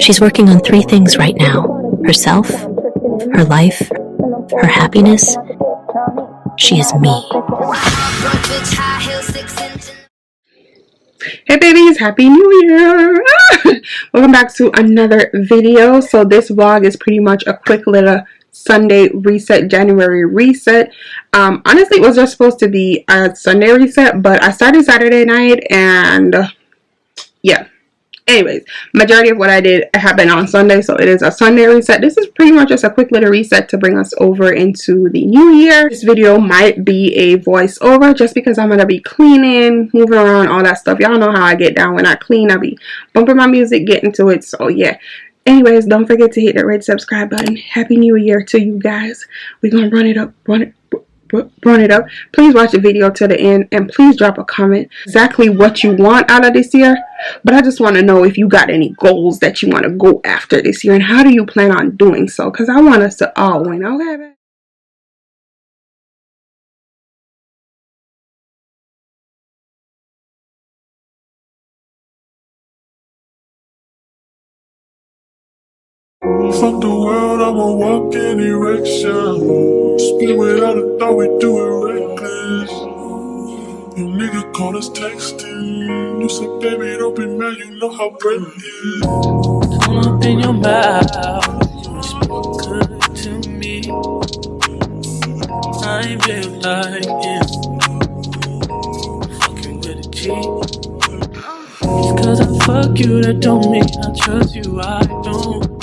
She's working on 3 things right now: herself, her life, her happiness. She is me. Hey babies, happy new year. Welcome back to another video. So this vlog is pretty much a quick little Sunday reset, January reset. Honestly, it was just supposed to be a Sunday reset, but I started Saturday night and yeah. Anyways, majority of what I did happened on Sunday, so it is a Sunday reset. This is pretty much just a quick little reset to bring us over into the new year. This video might be a voiceover just because I'm gonna be cleaning, moving around, all that stuff. Y'all know how I get down when I clean. I be bumping my music, getting to it. So yeah. Anyways, don't forget to hit that red subscribe button. Happy New Year to you guys. We're gonna run it up. Please watch the video to the end and please drop a comment exactly what you want out of this year. But I just want to know if you got any goals that you want to go after this year and how do you plan on doing so, because I want us to all win. Okay, Fuck the world, I'ma walk in erection. Spin without a thought, we do it reckless. You nigga call us texting. You said, baby, don't be mad, you know how bread is. Don't open your mouth, you speak good to me. I feel like it. Fucking with a G. Just cause I fuck you, that don't mean I trust you, I don't.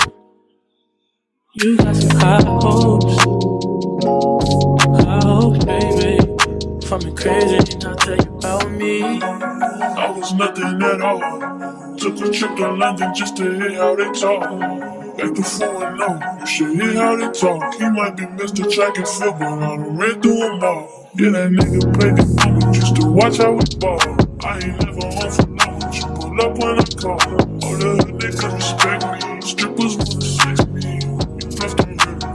You got some high hopes, baby. For me crazy, and I'll tell you about me. I was nothing at all. Took a trip to London just to hear how they talk. Back to 4-0, you should hear how they talk. He might be Mr. Track and Field, but I done ran through them all. Yeah, that nigga played the game, just to watch how we ball. I ain't never home for long, but you pull up when I call. All the hood niggas respect me, strippers wanna sex me.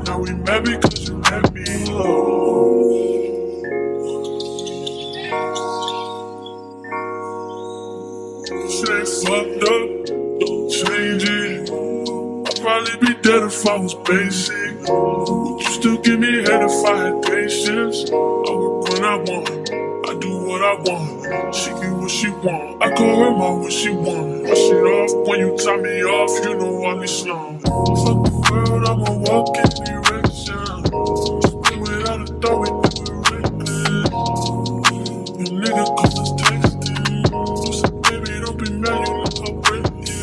Now we mad because you let me low. Shit ain't fucked up, don't change it. I'd probably be dead if I was basic. Would you still give me head if I had patience? I work when I want, I do what I want. She get what she want, I call her mom when she want. My shit off when you tie me off, you know I be slow. Fuck the world, I'ma walk in the erection. Spin without a thought, we do it reckless. You nigga call us texting. You said, baby, don't be mad, you know how bread is.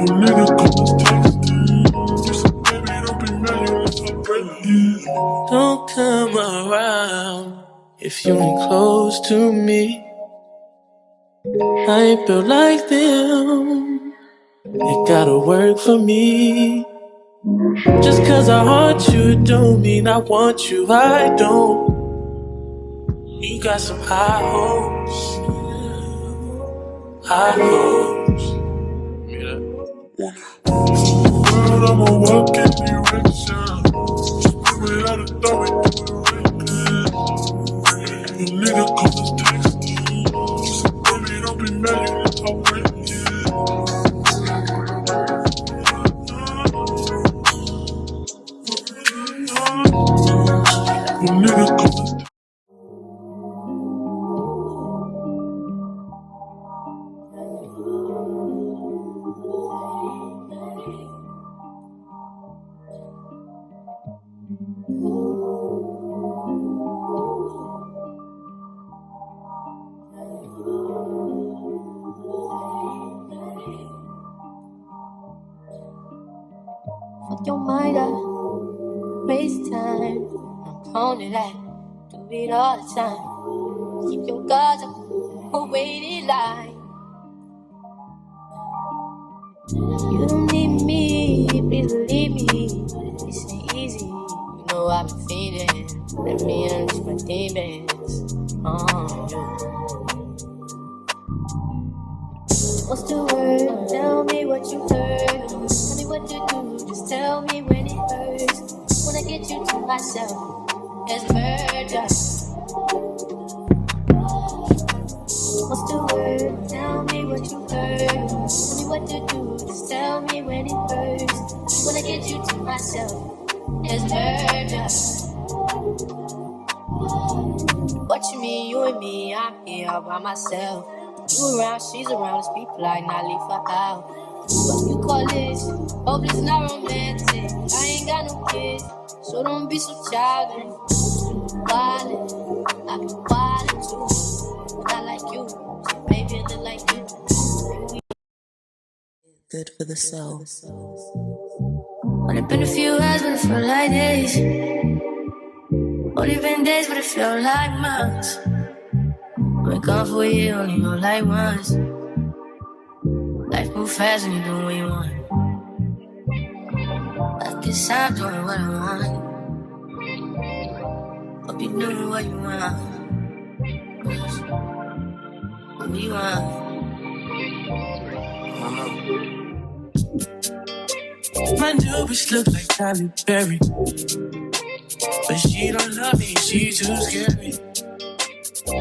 You nigga call us texting. You said, baby, don't be mad, you know how bread is. Don't come around if you ain't close to me. I ain't built like them. It gotta work for me. Just cause I haunt you don't mean I want you, I don't. You got some high hopes. High hopes. Yeah. World, I'ma walk in direction. Spin without a thought, we do it reckless. You nigga call us texting. So baby, don't be mad, you know how bread is. You nigga call us. Fuck your mind up, waste time. I'm on it like, do it all the time. Keep your guards up, or wait in line. You don't need me, believe me. This ain't easy, you know I've been feeding. Let me unleash my demons on you. What's the word? Tell me what you heard. Tell me what to do, just tell me when it hurts. Wanna get you to myself as murder. What's the word? Tell me what you heard. Tell me what to do. Just tell me when it hurts. When I get you to myself, there's murder. What you mean, you and me? I'm here all by myself. You around, she's around. It's people like not leave her out. What you call this? Hope it's not romantic. I ain't got no kids, so don't be so childish. Wildin', I be wildin' too. But I like you, so baby, I look like you. Good for the soul. Only been a few hours, but it felt like days. Only been days, but it felt like months. Been gone for a year, only know like once. Life move fast when you do what you want. I guess I'm doing what I want. Hope you doing what you want. What you want? My new bitch look like Halle Berry, but she don't love me, she too scary.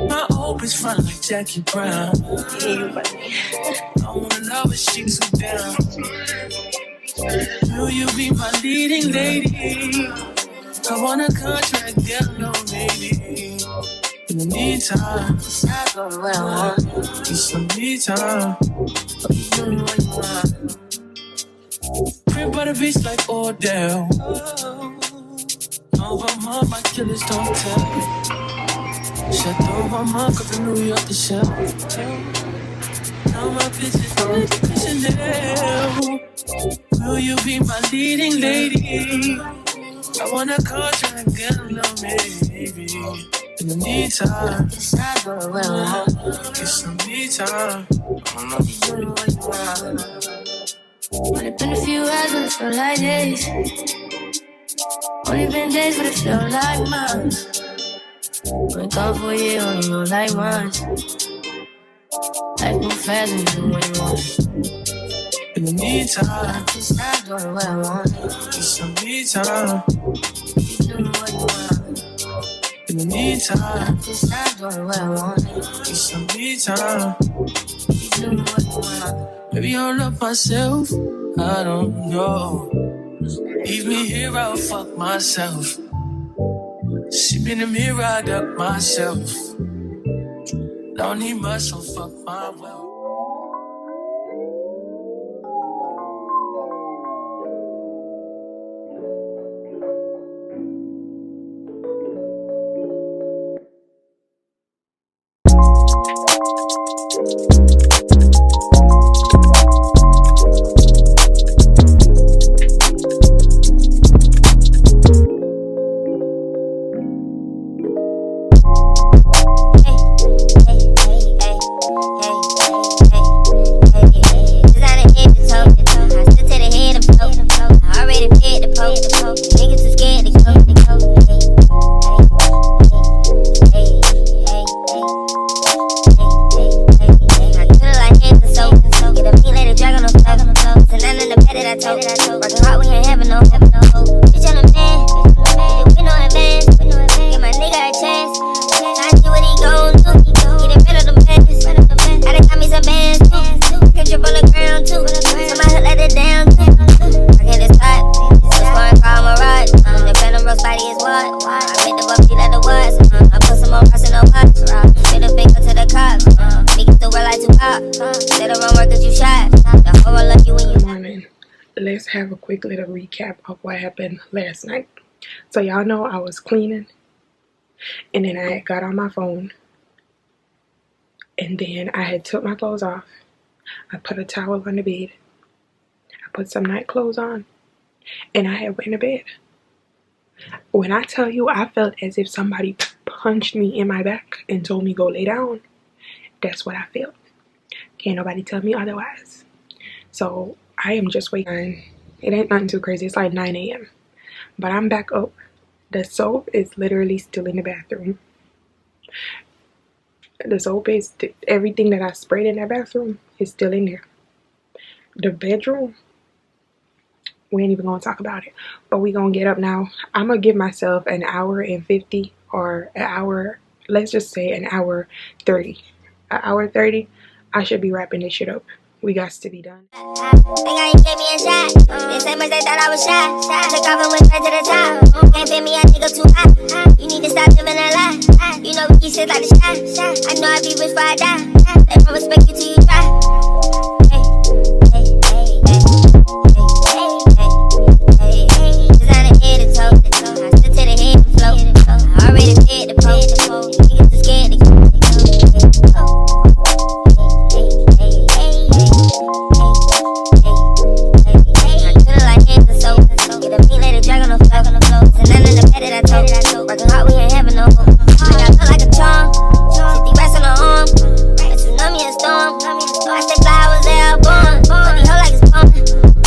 My old bitch front like Jackie Brown. I wanna love her, she too down. Will you be my leading lady? I want a contract, girl, no maybe. In the meantime, It's not going where I want. get some me time. Hope you doing what you want. Crib by the beach like Odell. Over mom, my killers don't tell. Shut over mom, cause in New York the shell. Now my bitches don't Chanel. Will you be my leading lady? I want a contract, girl, no maybe. In the meantime, It's not going where I want. get some me time. Hope you doing what you want. Only been a few hours, but it felt like days. Only been days, but it felt like months. Been gone for a year, only know like once. Life move fast when you do what you want. In the meantime, It's not doing what I want. get some me time. You doing what you want. In the meantime, It's not doing what I want. get some me time. You doing what you want. Maybe I'll love myself, I don't know. Leave me here, I'll fuck myself. See me in the mirror, I duck myself. Don't need much, so fuck my wealth. Let's have a quick little recap of what happened last night. So y'all know I was cleaning, and then I had got on my phone, and then I had took my clothes off. I put a towel on the bed. I put some night clothes on, and I had went to bed. When I tell you I felt as if somebody punched me in my back and told me go lay down, that's what I felt. Can't nobody tell me otherwise. So I am just waiting. It ain't nothing too crazy. It's like 9 a.m. But I'm back up. The soap is literally still in the bathroom. The soap is, everything that I sprayed in that bathroom is still in there. The bedroom, we ain't even gonna talk about it. But we gonna get up now. I'm gonna give myself an hour and 50 or an hour, let's just say an hour 30. an hour 30, I should be wrapping this shit up. We got to be done. Think I ain't gave me a shot. They say much they thought I was shy. Took off and went straight to the top. Can't fit me a nigga too hot. You need to stop living a lie. You know we keep shit like the shot. I know I be rich before I die. They don't respect you till you try. Designer head to toe. I stood to the head and float. I already fed the pole. Niggas too scared to go. Working hard, we ain't having no hope. I got look like a charm. 50 racks on the arm. A tsunami and storm. I stay fly, I was there, born. But these hoes like it's porn.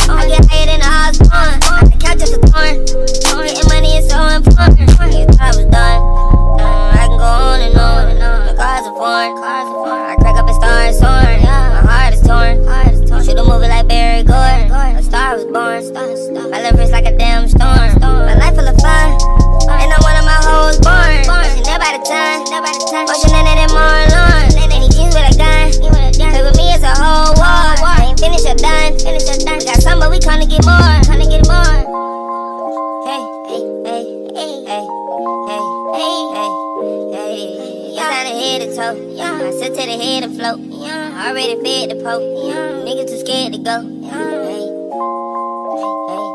I get higher than the odds born. I can count just a torn. Getting money is so important. Nigga thought I was done. I can go on and on. The cars are foreign. I crack up and start soaring. My heart is torn. Shoot a movie like Barry Gordon. A star was born. My life is like a damn storm. My life full of fun. And I'm one of my hoes born. She never by the time. Motion in it and more alarm. Any jeans with a gun. Play with me, it's a whole war. I ain't finished or done. We got some, but we tryna get more. Hey, hey, hey, hey, hey, hey, hey, hey. Designer head to toe. I sit to the head and float. I already fed the poke. Niggas too scared to go. Hey, hey,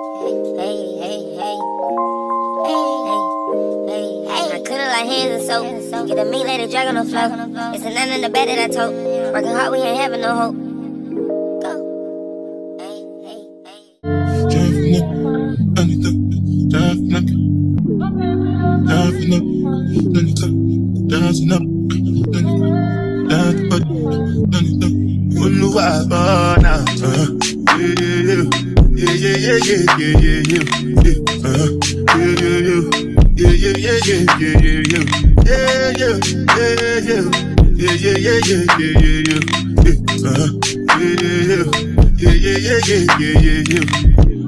hey, hey, hey. I could've like hands and soap. Get a meat, let it drag on the floor. It's a none in the bed that I told. Working hard, we ain't having no hope. Go. Hey, hey, hey.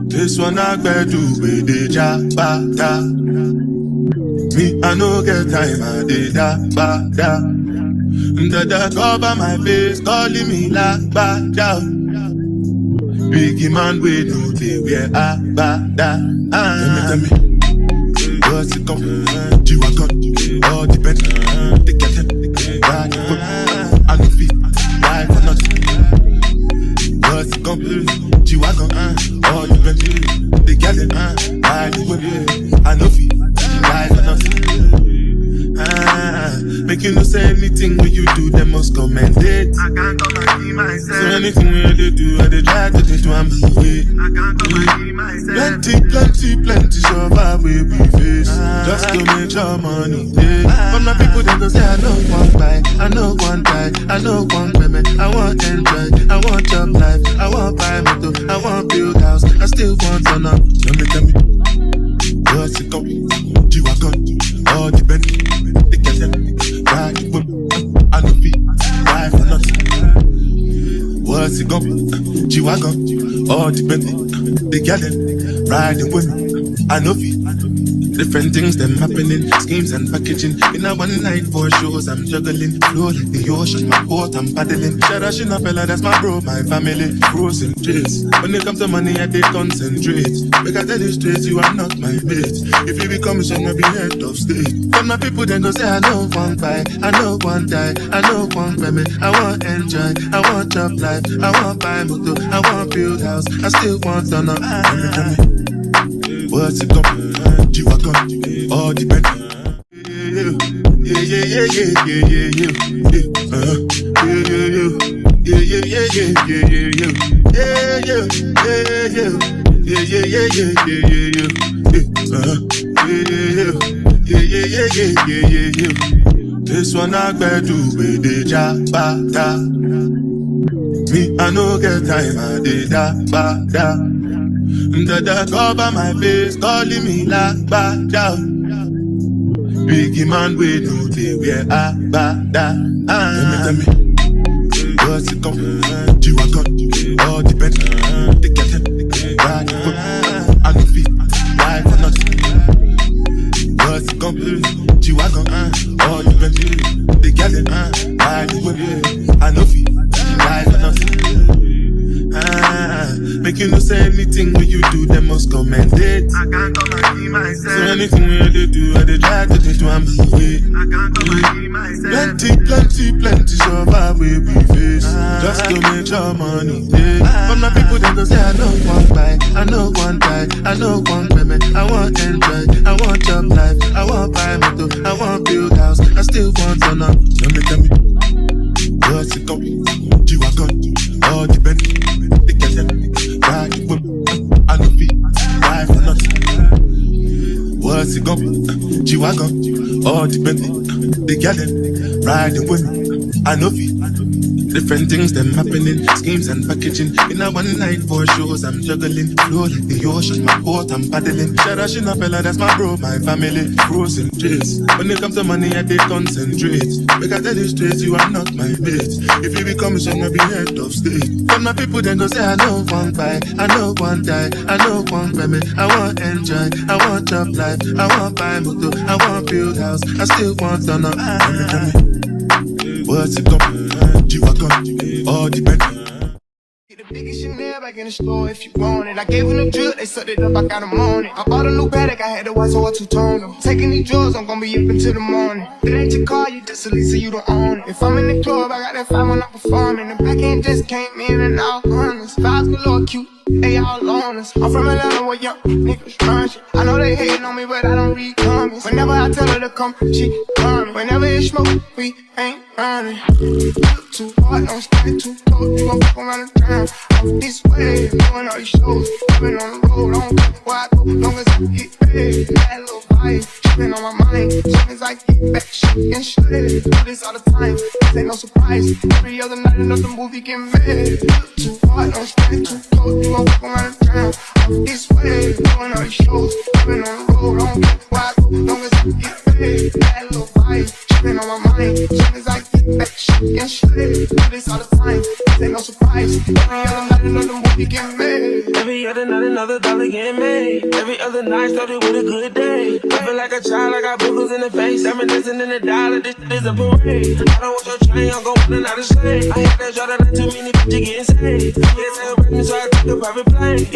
This one I better do with the jabata. Me, I no get time, I did da. Dada cover my face, calling me like bada. Biggie man, we know they wear a bada. Tell me, what's it come? G-Wagon, all depend. They get him, ride it, I no fit, life or nothing. What's it come? G-Wagon, all depend. They get him, ride it, I no fit, life or nothing. Make you no say anything when you do, they must commend it. I can't come and see myself. So anything when they do, I they try to do my way. I can't come and see myself. Plenty survive where we face. Just to make your money, yeah. But my people they go say I know one buy, I know one die, I know one payment. I want enjoy, I want job life, I want buy motor, I want build house, I still want to know. Tell me, what's it coming? G-Wagon, all depend. They get them, ride it with me. I know feet, life or nothing. What's it coming? G-Wagon, all depend. They get them, riding with me. I know feet. Different things them happening, schemes and packaging. In a one night for shows, I'm juggling. Flow like the ocean, my boat, I'm paddling. Sharashina fella, that's my bro, my family. Frozen days. When it comes to money, I take concentrate. Make I tell you straight, you are not my mate. If you become a son, I'll be head of state. But my people then go say, I know one buy, I know one die, I know one payment. I want enjoy, I want job life, I want buy motor, I want build house, I still want to know. What's it coming? G-Wagon, all depend. This one I better do with the jabata. Me, I no get time, I did da. Dada cover my face, calling me like bada. Biggie man, we know they wear a bada. Tell me, what's it coming? G-Wagon, all depend. They get him, ride it with me. I no fit, life or nothing. What's it coming? G-Wagon, all depend. They get him, ride riding with me. I know fi die for nothing. Make you no say anything when you do, they must commend it. I can't come and see myself. So anything when they do, I they try to do I'm the way. I can't come and see myself. Plenty survive we face. Just to make your money, yeah. But my people they go say I know one buy, I know one die, I know one payment. I want enjoy, I want job life, I want buy motor, I want build house, I still want to know. Tell me, what's it gonna be? G-Wagon, all the Bentley, they get them, riding with me. I know be, die for nothing. What's it gonna be? G-Wagon, all the Bentley, they get them, riding with me. I know be, different things them happening, schemes and packaging. In a one night 4 shows, I'm juggling. Flow like the ocean, my boat, I'm paddling. Sharashin Fella, that's my bro, my family. Frozen traits. When it comes to money, I did concentrate. Make I tell you straight, you are not my mate. If you become a son, I'll be head of state. But my people then go say, I know one buy, I know one die, I know one payment. I want enjoy, I want job life, I want buy motor, I want build house, I still want to know. What's it gonna be? G-Wagon, all the Bentley. Get the biggest Chanel back in the store if you want it. I gave them the drip, they sucked it up, I got them on it. I bought a new Patek, I had to watch so I two-toned them. Taking these drugs, I'm gonna be up until the morning. If it ain't your car, you just a lease, so you don't own it. If I'm in the club, I got that 5 when I'm performing. The back end just came in and out honest. Vibes galore cute, they all on us. I'm from Atlanta where young niggas run shit. I know they hating on me, but I don't read comments. Whenever I tell her to come, she coming. Whenever it's smoke, we ain't running. Look too hard, don't stand too close. You gon' fuck around the town. Off this way, doing all these shows. I've been on the road, I don't care where I go, long as I get paid. That little vibe, been on my mind. Soon as I get back, shit and shit. Do this all the time, this ain't no surprise. Every other night another movie get made. Look too hard, don't stand too close. You gon' fuck around the town. Off this way, doing all these shows. I've been on the road, I don't care where I go, long as I get paid. That little vibe, been on my mind. Soon as I get back, shit and shit. Do this all the time, this ain't no surprise. Every other night another movie get made. Every other night another dollar get made. Every other night started with a good day. I feel like a child, I got boogers in the face. I'm dancing in the dollar, this shit is a parade. I don't want your chain, I'm gon' put it out of shade. I hate that shot, not too many bitches getting saved. Yeah, celebrate me, so I took a private plane.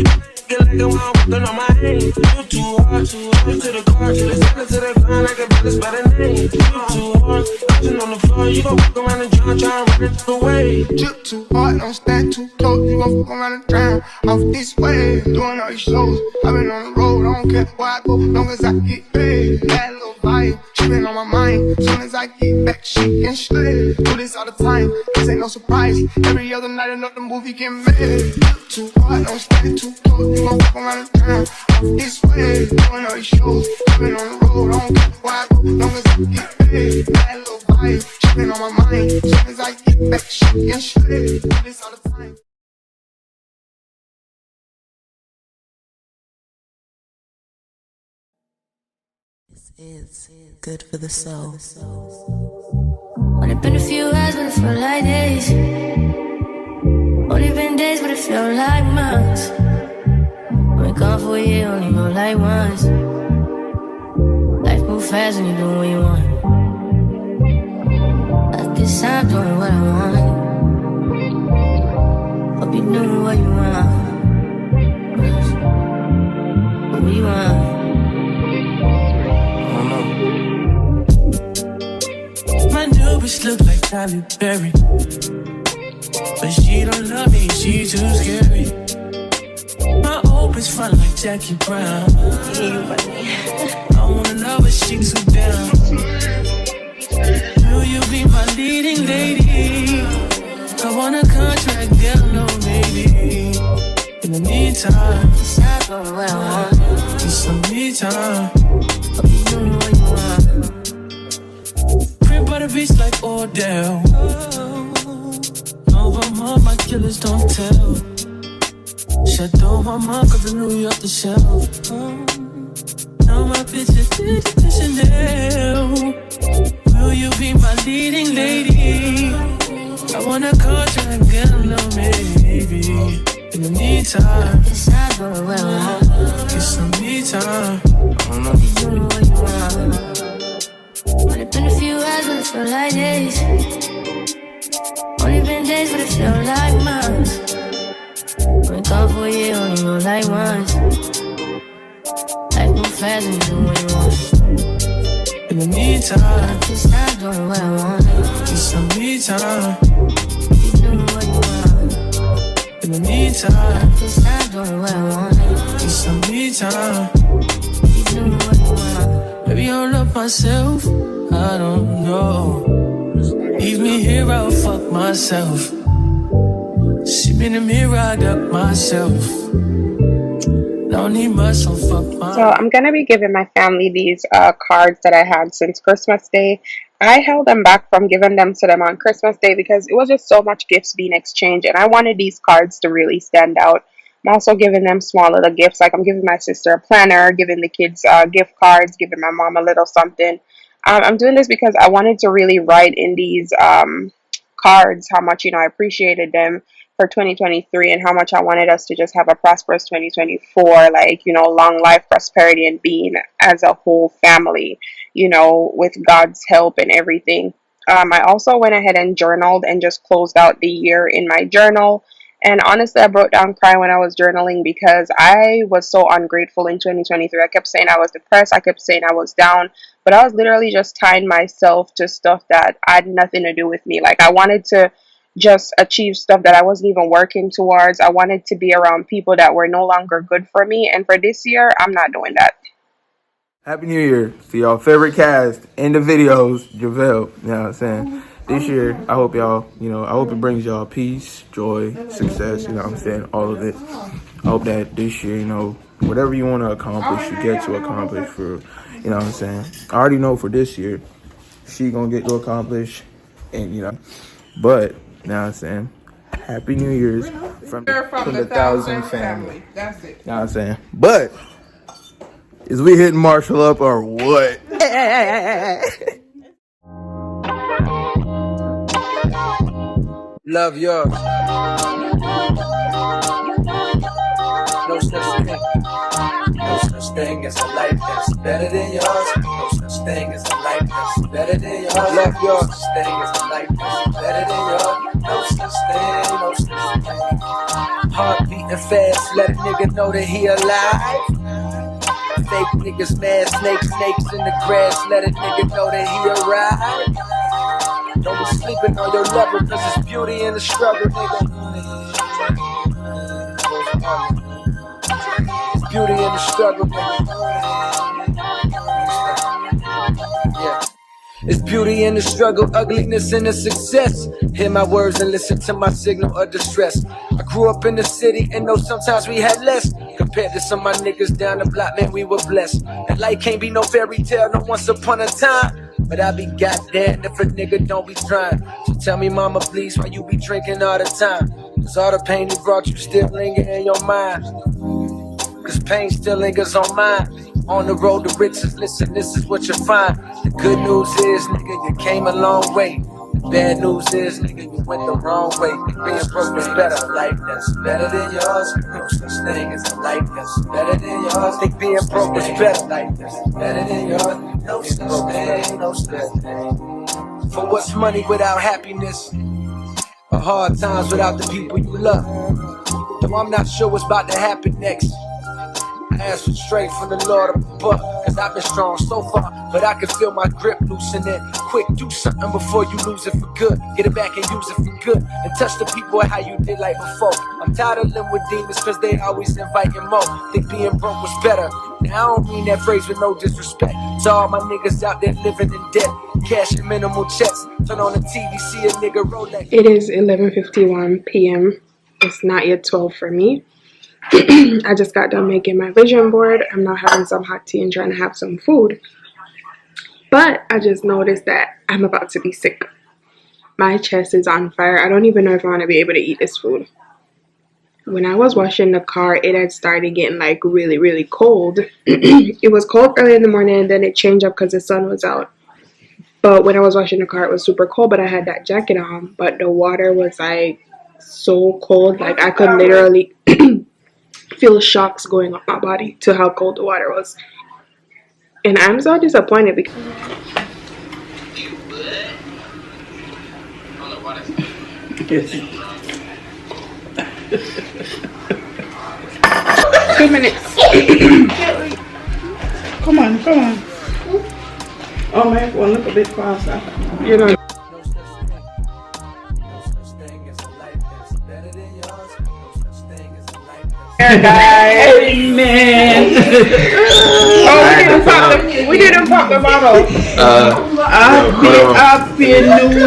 Get like a one walking on my aim. You too hard to the car, to the center, to the ground, like a better spell a name. You too hard, touching on the floor, you gon' walk around and drown, try and run it away. Drip too hard, don't stand too close. You gon' fuck around and drown. Off this way, doing all these shows. I've been on the road, I don't care where I go, long as I get paid. That little vibe, she been on my mind. Soon as I get back, she and shit. Do this all the time, this ain't no surprise. Every other night another movie get made. Drip too hard, don't stand too close. You gon' fuck around and drown. Off this way, doing all these shows. I've been on the road, I don't care where I go, long as I get paid. That little vibe, she been on my mind. Soon as I get back, she and shit. Do this all the time. It's good for the soul. Only been a few hours, but it felt like days. Only been days, but it felt like months. Been gone for a year, only go like once. Life move fast when you doing what you want. At this time, doing what I want. Hope you doing what you want. What you want? My new bitch look like Halle Berry, but she don't love me, she too scary. My old bitch front like Jackie Brown. I wanna know but she too down. Will you be my leading lady? I want a contract, girl, no baby. In the meantime, It's not going where I want. it's some me time. Hope you doing what you want. By the beach like Odell. Over my killers don't tell. Shadow my mark of the New York the shelf. Now my bitches did the Chanel. Will you be my leading lady? I want a contract, girl, no maybe. In the meantime, It's not going where I want. get some me time. Hope you doing what you want. Only been a few hours, but it felt like days. like once. Life move fast and you do what you want. In the meantime, Just stop doing what I want. need some me time. Keep doing what you want. In the meantime, Just stop doing what I want. need some me time. Keep doing what you want. Maybe I'll love myself. I don't know. Leave me here, I'll fuck myself. See me in the mirror, I got myself. Don't need much, so fuck myself. So I'm gonna be giving my family these cards that I had since Christmas Day. I held them back from giving them to them on Christmas Day because it was just so much gifts being exchanged, and I wanted these cards to really stand out. I'm also giving them small little gifts, like I'm giving my sister a planner, giving the kids gift cards, giving my mom a little something. I'm doing this because I wanted to really write in these cards how much I appreciated them for 2023 and how much I wanted us to just have a prosperous 2024, like, long life, prosperity, and being as a whole family, with God's help and everything. I also went ahead and journaled and just closed out the year in my journal. And honestly, I broke down crying when I was journaling because I was so ungrateful in 2023. I kept saying I was depressed. I kept saying I was down. But I was literally just tying myself to stuff that had nothing to do with me. Like, I wanted to just achieve stuff that I wasn't even working towards. I wanted to be around people that were no longer good for me. And for this year, I'm not doing that. Happy New Year to y'all favorite cast in the videos, JaVale. You know what I'm saying? This year, I hope y'all, I hope it brings y'all peace, joy, success, you know what I'm saying? All of it. I hope that this year, whatever you want to accomplish, you get to accomplish for, you know what I'm saying? I already know for this year, she gonna get to accomplish, and, but, you know what I'm saying? Happy New Year's from the Thousand family. That's it. You know what I'm saying? But, is we hitting Marshall up or what? Love yours. No such thing. No such thing as a life that's better than yours. No such thing as a life that's better than yours. Love yours. No such thing as a life that's better than yours. No such thing. No such thing. Heart beating fast, let a nigga know that he alive. Fake niggas mad, snakes in the grass, let a nigga know that he arrived. Don't be sleeping on your level, cause it's beauty in the struggle, nigga. It's beauty in the struggle, nigga. Yeah. It's beauty in the struggle, ugliness in the success. Hear my words and listen to my signal of distress. I grew up in the city and know sometimes we had less. Compared to some of my niggas down the block, man, we were blessed. And life can't be no fairy tale, no once upon a time. But I be goddamn if a nigga don't be trying. So tell me, mama, please, why you be drinking all the time? Cause all the pain you brought you still linger in your mind. Cause pain still lingers on mine. On the road to riches, listen, this is what you find. The good news is, nigga, you came a long way. The bad news is, nigga, you went the wrong way. Being broke is better, a life that's better than yours. No such thing as a life that's better than yours. Think being broke is better, life that's better than yours. No such thing, no such thing. For what's money without happiness? Or hard times without the people you love? Though I'm not sure what's about to happen next. I ask for strength from the Lord above, cause I've been strong so far, but I can feel my grip loosening. Quick, do something before you lose it for good. Get it back and use it for good, and touch the people how you did like before. I'm tired of living with demons cause they always inviting more. Think being broke was better. Now I don't mean that phrase with no disrespect to all my niggas out there living in debt, cashing minimal checks. Turn on the TV, see a nigga Rolex. It is 11:51 p.m. It's not yet 12 for me. I just got done making my vision board. I'm now having some hot tea and trying to have some food. But I just noticed that I'm about to be sick. My chest is on fire. I don't even know if I want to be able to eat this food. When I was washing the car, it had started getting like really, really cold. It was cold early in the morning and then it changed up because the sun was out. But when I was washing the car, it was super cold, but I had that jacket on. But the water was like so cold. Like I could literally feel shocks going up my body to how cold the water was. And I'm so disappointed because 2 minutes. Come on. Oh, my phone look a bit faster. You know. Guys. Amen. Oh, we didn't pop the bottle. Happy new.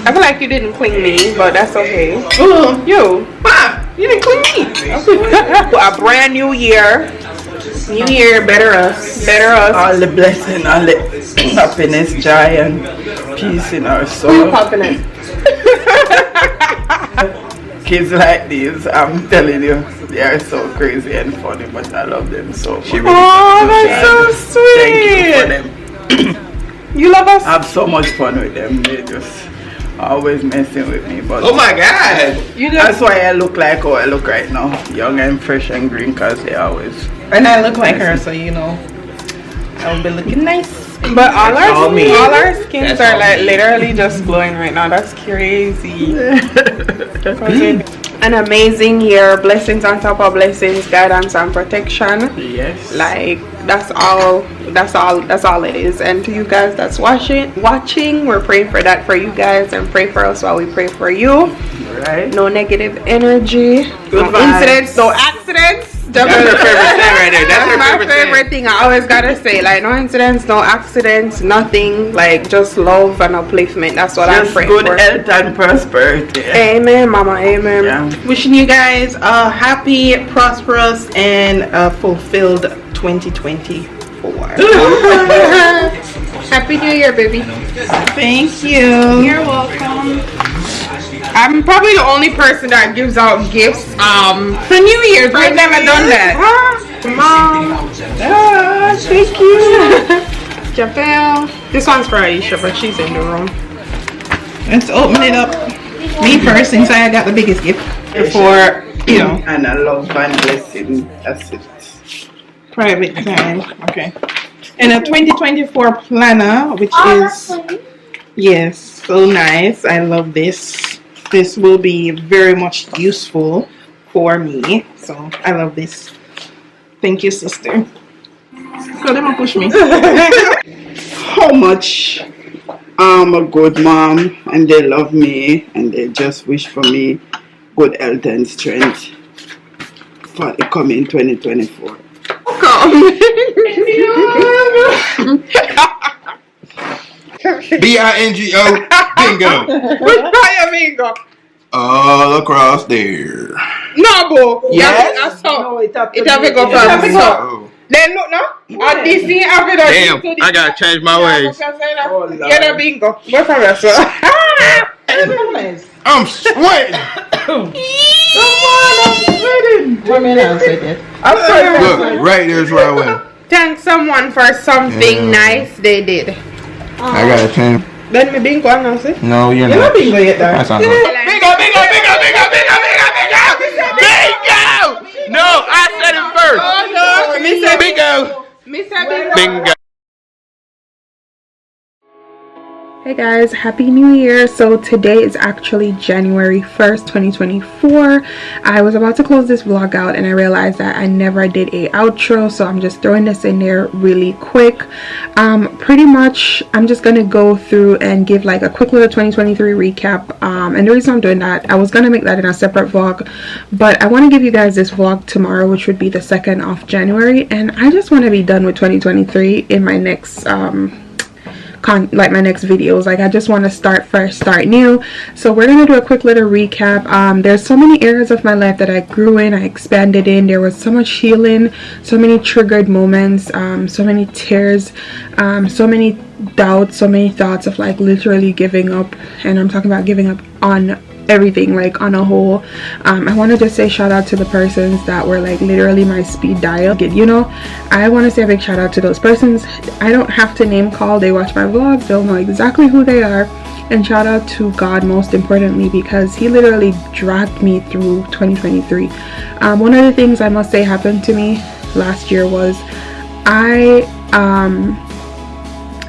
I feel like you didn't clean me, but that's okay. You didn't clean me. A brand new year. New year, better us. All the blessing, all the happiness, joy, and peace in our soul. Happiness. Kids like these, I'm telling you, they are so crazy and funny, but I love them so much. That's so sweet. Thank you for them. You love us? I have so much fun with them. They just always messing with me. But oh my God! That's why I look like how I look right now. Young and fresh and green, because they always. And I look like her, so you know, I'll be looking nice. But all our skins are like literally just glowing right now. That's crazy. An amazing year, blessings on top of blessings, guidance and protection. Yes. Like that's all it is. And to you guys that's watching, we're praying for that for you guys, and pray for us while we pray for you. Right. No negative energy, no incidents, no accidents. That's her favorite thing right there. That's my favorite thing. I always gotta say, like, no incidents, no accidents, nothing. Like, just love and upliftment. That's what I'm praying for. Good health and prosperity. Amen, Mama. Amen. Yeah. Wishing you guys a happy, prosperous, and fulfilled 2024. Happy New Year, baby. Thank you. You're welcome. I'm probably the only person that gives out gifts for New Year's. I've never done that. Mom. Thank you. Javel. This one's for Aisha, but she's in the room. Let's open it up. Me first, since I got the biggest gift. Before, you know. And a love and blessing. That's it. Private time. Okay. And a 2024 planner, which is, yes, so nice. I love this. This will be very much useful for me. So I love this. Thank you, sister. So they might push me. How much I'm a good mom, and they love me, and they just wish for me good health and strength for the coming 2024. BINGO bingo. Which fire bingo? All across there. No, bro. Yes. No, it have to go first. Oh. Then look, no. On this thing, after that. Damn, I gotta change my ways. Yeah, the bingo. Go for us. I'm sweating. Come on, I'm sweating. What mean I'm sweating? Look, right there's where I went. Thank someone for something nice they did. I gotta change. Then me bingo, I'm not saying. No, you're You're not. not bingo yet, though. That's not good. Bingo! No, I said it first. Oh, no. Me said Bingo. Me said bingo. Bingo. Hey guys, happy new year. So today is actually January 1st 2024. I was about to close this vlog out and I realized that I never did a outro, so I'm just throwing this in there really quick. Pretty much I'm just gonna go through and give like a quick little 2023 recap, and the reason I'm doing that, I was gonna make that in a separate vlog, but I want to give you guys this vlog tomorrow, which would be the 2nd of January, and I just want to be done with 2023 in my next my next videos. Like, I just want to start fresh, start new. So we're gonna do a quick little recap. There's so many areas of my life that I grew in, I expanded in. There was so much healing, so many triggered moments, so many tears, so many doubts, so many thoughts of like literally giving up. And I'm talking about giving up on everything, like on a whole. I want to just say shout out to the persons that were like literally my speed dial, you know. I want to say a big shout out to those persons. I don't have to name call, they watch my vlogs, they'll know exactly who they are. And shout out to God most importantly, because he literally dragged me through 2023. One of the things I must say happened to me last year was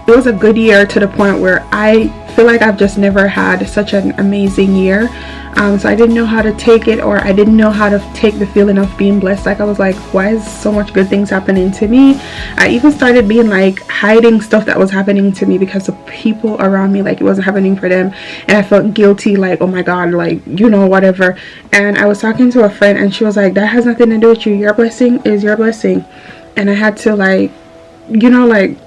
it was a good year to the point where I feel like I've just never had such an amazing year. So I didn't know how to take it, or I didn't know how to take the feeling of being blessed. Like I was like, why is so much good things happening to me? I even started being like hiding stuff that was happening to me because the people around me, like it wasn't happening for them, and I felt guilty, like, oh my god, like, you know, whatever. And I was talking to a friend and she was like, that has nothing to do with you. Your blessing is your blessing. And I had to, like, you know, like,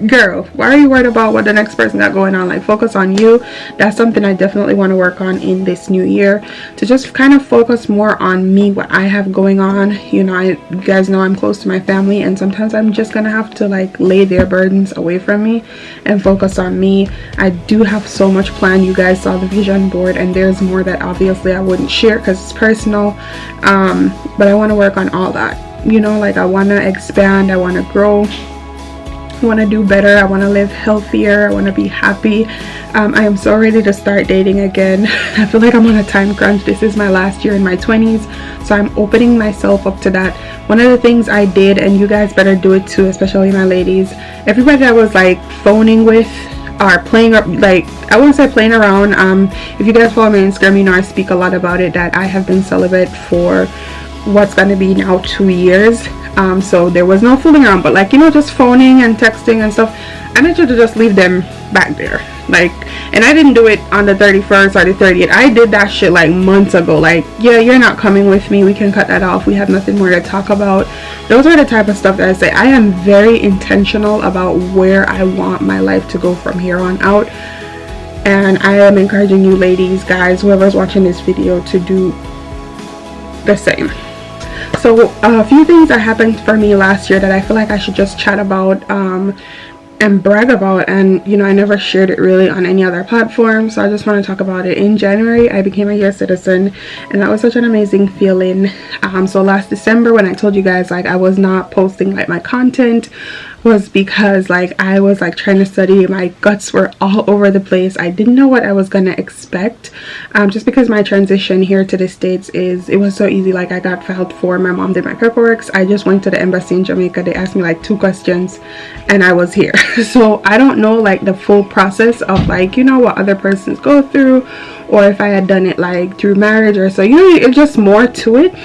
girl, why are you worried about what the next person got going on? Like, focus on you. That's something I definitely want to work on in this new year, to just kind of focus more on me, what I have going on. You know, you guys know I'm close to my family, and sometimes I'm just gonna have to like lay their burdens away from me and focus on me. I do have so much planned. You guys saw the vision board, and there's more that obviously I wouldn't share because it's personal, but I want to work on all that. You know, like I want to expand, I want to grow, I want to do better, I want to live healthier, I want to be happy. I am so ready to start dating again. I feel like I'm on a time crunch. This is my last year in my 20s, so I'm opening myself up to that. One of the things I did, and you guys better do it too, especially my ladies, everybody that was like phoning with or playing up, like, I wouldn't say playing around, if you guys follow me on Instagram, you know I speak a lot about it, that I have been celibate for what's gonna be now 2 years. So there was no fooling around, but like, you know, just phoning and texting and stuff, I need you to just leave them back there. Like, and I didn't do it on the 31st or the 30th. I did that shit like months ago. Like, yeah, you're not coming with me, we can cut that off, we have nothing more to talk about. Those are the type of stuff that I say. I am very intentional about where I want my life to go from here on out, and I am encouraging you ladies, guys, whoever's watching this video, to do the same. So a few things that happened for me last year that I feel like I should just chat about and brag about, and you know, I never shared it really on any other platform, so I just want to talk about it. In January, I became a US citizen, and that was such an amazing feeling. So last December, when I told you guys like I was not posting like my content, was because like I was like trying to study, my guts were all over the place. I didn't know what I was gonna expect, just because my transition here to the States it was so easy. Like I got filed for, my mom did my paperwork, I just went to the embassy in Jamaica, they asked me like 2 questions and I was here. So I don't know like the full process of like, you know, what other persons go through, or if I had done it like through marriage or so, you know, it's just more to it.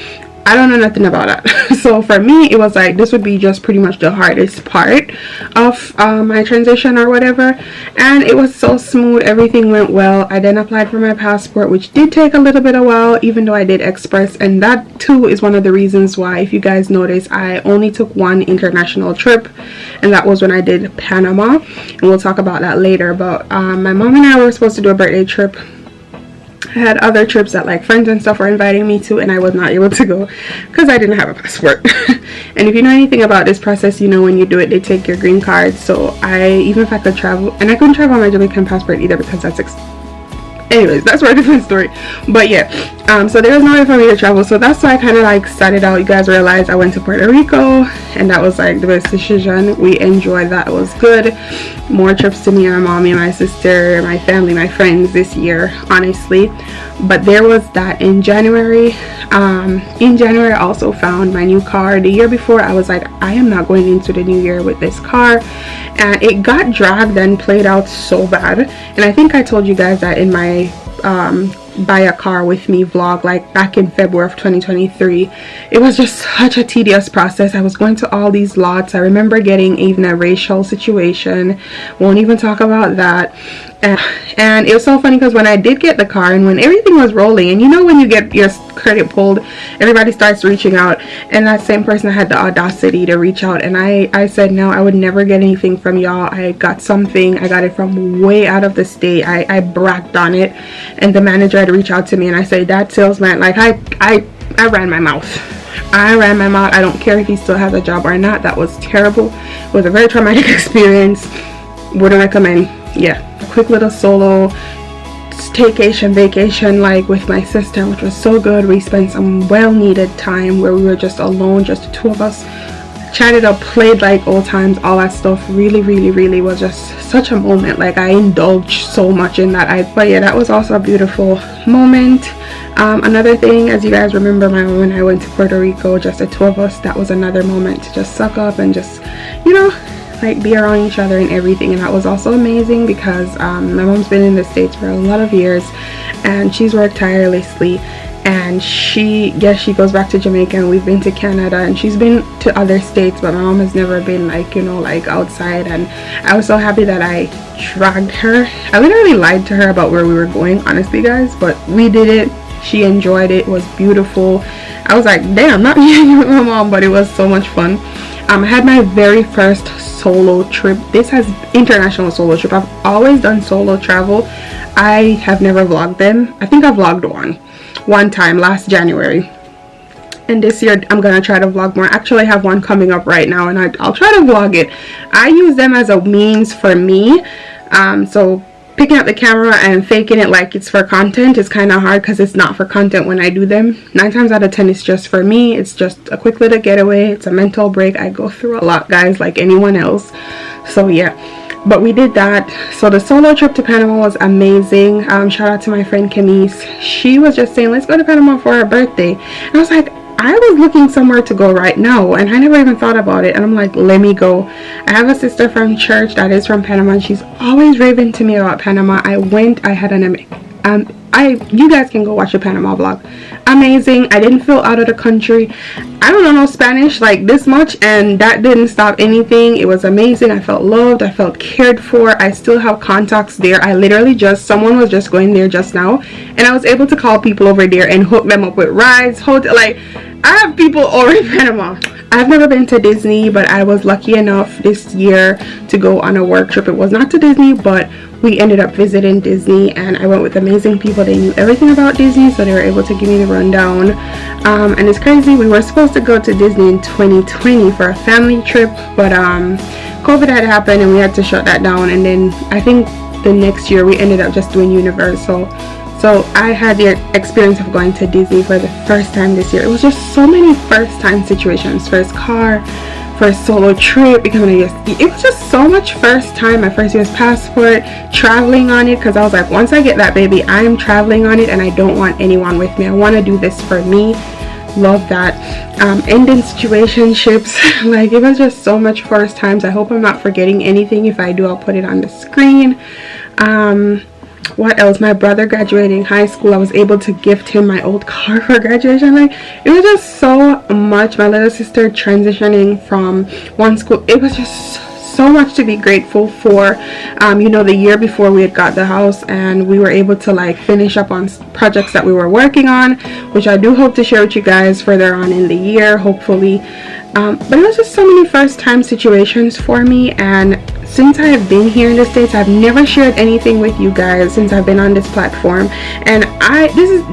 I don't know nothing about that. So for me, it was like this would be just pretty much the hardest part of my transition or whatever, and it was so smooth, everything went well. I then applied for my passport, which did take a little bit of while, even though I did express, and that too is one of the reasons why, if you guys notice, I only took 1 international trip, and that was when I did Panama, and we'll talk about that later. But my mom and I were supposed to do a birthday trip. I had other trips that like friends and stuff were inviting me to, and I was not able to go because I didn't have a passport. And if you know anything about this process, you know when you do it, they take your green card. So even if I could travel, and I couldn't travel on my Jamaican passport either because that's anyways, that's for a different story. But yeah, so there was no way for me to travel, so that's why I kind of like started out. You guys realize I went to Puerto Rico, and that was like the best decision. We enjoyed that, it was good. More trips to me and my mommy and my sister, my family, my friends this year, honestly. But there was that in January. In January I also found my new car. The year before I was like, I am not going into the new year with this car, and it got dragged and played out so bad. And I think I told you guys that in my buy a car with me vlog, like back in February of 2023. It was just such a tedious process. I was going to all these lots. I remember getting even a racial situation, won't even talk about that. And it was so funny because when I did get the car and when everything was rolling, and you know when you get your credit pulled, everybody starts reaching out, and that same person had the audacity to reach out, and I said no, I would never get anything from y'all. I got something, I got it from way out of the state. I bragged on it, and the manager had to reach out to me, and I said, that salesman, like I ran my mouth. I ran my mouth. I don't care if he still has a job or not. That was terrible. It was a very traumatic experience. Wouldn't recommend. Yeah, quick little solo staycation vacation like with my sister, which was so good. We spent some well needed time where we were just alone, just the 2 of us, chatted up, played like old times, all that stuff. Really was just such a moment. Like I indulged so much in that. But yeah, that was also a beautiful moment. Another thing, as you guys remember, my mom and I went to Puerto Rico, just the two of us. That was another moment to just suck up and just, you know, like be around each other and everything. And that was also amazing because my mom's been in the States for a lot of years and she's worked tirelessly, and she goes back to Jamaica, and we've been to Canada, and she's been to other states, but my mom has never been, like, you know, like outside. And I was so happy that I dragged her. I literally lied to her about where we were going, honestly guys, but we did it. She enjoyed it. It was beautiful. I was like, damn, not me with my mom, but it was so much fun. I had my very first solo trip. This has international solo trip. I've always done solo travel. I have never vlogged them. I think I vlogged one time last January, and this year I'm gonna try to vlog more. Actually, I have one coming up right now, and I'll try to vlog it. I use them as a means for me, so picking up the camera and faking it like it's for content is kind of hard because it's not for content when I do them. 9 times out of 10 it's just for me. It's just a quick little getaway. It's a mental break. I go through a lot, guys, like anyone else. So yeah, but we did that. So the solo trip to Panama was amazing. Shout out to my friend Camise. She was just saying, let's go to Panama for her birthday, and I was like, I was looking somewhere to go right now, and I never even thought about it. And I'm like, let me go. I have a sister from church that is from Panama, and she's always raving to me about Panama. I went. I had you guys can go watch the Panama vlog. Amazing. I didn't feel out of the country. I don't know no Spanish like this much, and that didn't stop anything. It was amazing. I felt loved. I felt cared for. I still have contacts there. I literally someone was just going there just now, and I was able to call people over there and hook them up with rides, hotel. Like, I have people over in Panama. I've never been to Disney, but I was lucky enough this year to go on a work trip. It was not to Disney, but we ended up visiting Disney, and I went with amazing people. They knew everything about Disney, so they were able to give me the rundown. And it's crazy, we were supposed to go to Disney in 2020 for a family trip, but COVID had happened and we had to shut that down. And then I think the next year we ended up just doing Universal. So I had the experience of going to Disney for the first time this year. It was just so many first time situations. First car, first solo trip, becoming a guest. It was just so much first time. My first US passport, traveling on it, because I was like, once I get that baby, I'm traveling on it, and I don't want anyone with me. I want to do this for me. Love that. Ending situationships. Like, it was just so much first times. I hope I'm not forgetting anything. If I do, I'll put it on the screen. What else? My brother graduating high school, I was able to gift him my old car for graduation. Like, it was just so much. My little sister transitioning from one school, it was just so much to be grateful for. You know, the year before we had got the house, and we were able to like finish up on projects that we were working on, which I do hope to share with you guys further on in the year, hopefully. But it was just so many first time situations for me, and since I have been here in the States, I've never shared anything with you guys since I've been on this platform. And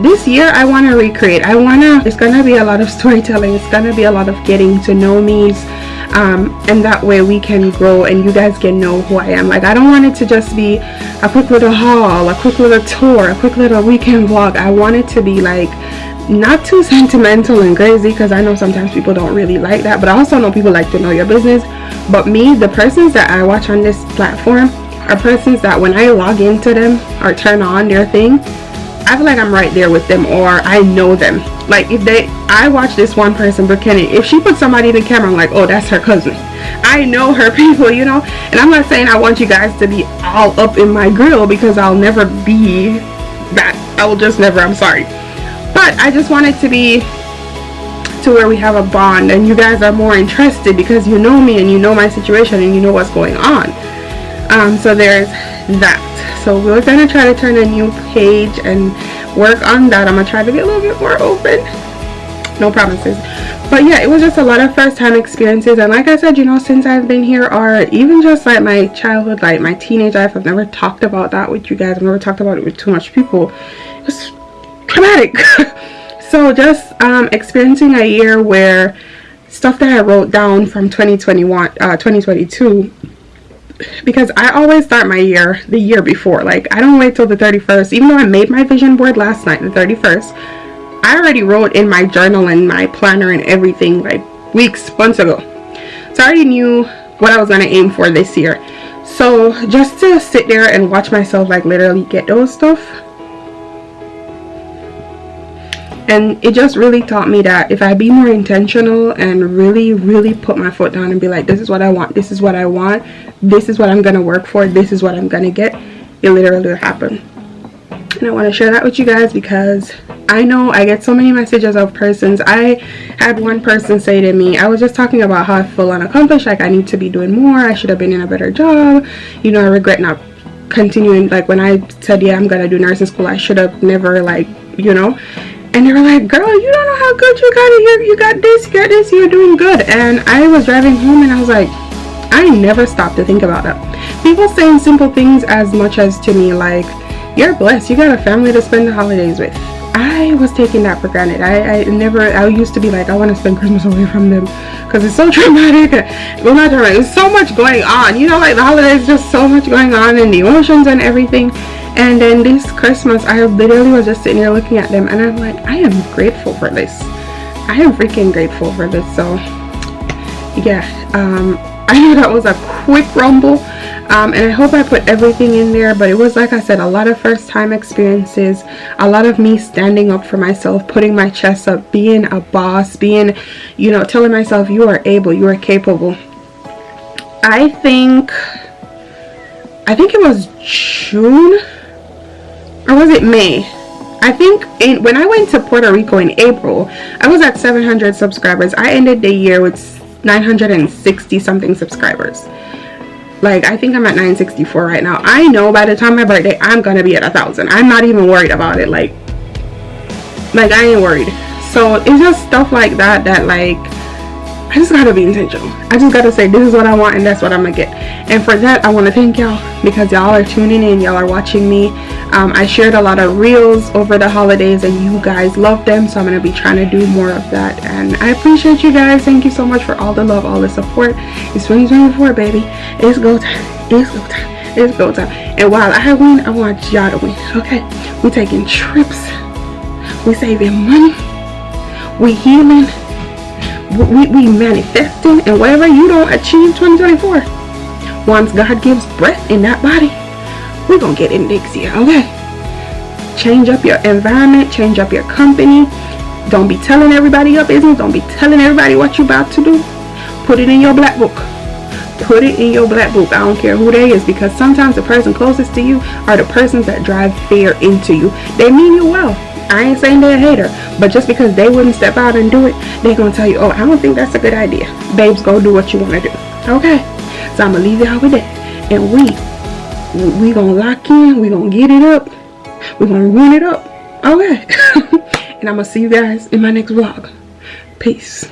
this year I want to recreate. It's gonna be a lot of storytelling. It's gonna be a lot of getting to know me's, and that way we can grow and you guys can know who I am. Like, I don't want it to just be a quick little haul, a quick little tour, a quick little weekend vlog. I want it to be like not too sentimental and crazy, because I know sometimes people don't really like that, but I also know people like to know your business. But me, the persons that I watch on this platform are persons that when I log into them or turn on their thing, I feel like I'm right there with them, or I know them. Like, I watch this one person, Brittany, if she puts somebody in the camera, I'm like, oh, that's her cousin. I know her people, you know. And I'm not saying I want you guys to be all up in my grill, because I'll never be that. I will just never, I'm sorry. But I just want it to be to where we have a bond, and you guys are more interested because you know me and you know my situation and you know what's going on. So there's that. So we're gonna try to turn a new page and work on that. I'm gonna try to be a little bit more open. No promises. But yeah, it was just a lot of first time experiences, and like I said, you know, since I've been here, or even just like my childhood, like my teenage life, I've never talked about that with you guys. I've never talked about it with too much people. It was traumatic. So just experiencing a year where stuff that I wrote down from 2022, because I always start my year the year before. Like, I don't wait till the 31st. Even though I made my vision board last night, the 31st, I already wrote in my journal and my planner and everything like months ago. So I already knew what I was going to aim for this year. So just to sit there and watch myself like literally get those stuff, And it just really taught me that if I be more intentional and really put my foot down and be like, this is what I want, this is what I want, this is what I'm gonna work for, this is what I'm gonna get, it literally will happen. And I want to share that with you guys because I know I get so many messages of persons. I had one person say to me, I was just talking about how I feel unaccomplished, like I need to be doing more, I should have been in a better job, you know, I regret not continuing. Like when I said, yeah, I'm gonna do nursing school, I should have never, like, you know. And they were like, girl, you don't know how good you got it, you got this, you're doing good. And I was driving home and I was like, I never stopped to think about that. People saying simple things as much as to me like, you're blessed, you got a family to spend the holidays with. I was taking that for granted. I used to be like, I want to spend Christmas away from them because it's so traumatic. Well, not traumatic, there's so much going on, you know, like the holidays, just so much going on and the emotions and everything. And then this Christmas, I literally was just sitting here looking at them and I'm like, I am grateful for this. I am freaking grateful for this. So yeah, I know that was a quick rumble, and I hope I put everything in there, but it was, like I said, a lot of first time experiences, a lot of me standing up for myself, putting my chest up, being a boss, being, you know, telling myself you are able, you are capable. I think it was June, or was it May? I think when I went to Puerto Rico in April, I was at 700 subscribers. I ended the year with 960 something subscribers. Like, I think I'm at 964 right now. I know by the time my birthday I'm gonna be at 1,000. I'm not even worried about it. Like I ain't worried. So it's just stuff like that like, I just gotta be intentional. I just gotta say this is what I want and that's what I'm gonna get. And for that I want to thank y'all because y'all are tuning in, y'all are watching me. I shared a lot of reels over the holidays and you guys love them, so I'm gonna be trying to do more of that. And I appreciate you guys. Thank you so much for all the love, all the support. It's 2024, baby. It's go time. It's go time. It's go time. And while I win, I want y'all to win. Okay, we taking trips, we saving money, we healing, we manifesting, and whatever you don't achieve 2024, once God gives breath in that body, we're gonna get in next year. Okay, change up your environment, change up your company. Don't be telling everybody your business, don't be telling everybody what you're about to do. Put it in your black book. Put it in your black book. I don't care who they is, because sometimes the person closest to you are the persons that drive fear into you. They mean you well. I ain't saying they're a hater, but just because they wouldn't step out and do it, they're gonna tell you, oh, I don't think that's a good idea. Babes, go do what you want to do. Okay, so I'm gonna leave y'all with that, and we gonna lock in, we gonna get it up, we gonna run it up. Okay. And I'm gonna see you guys in my next vlog. Peace.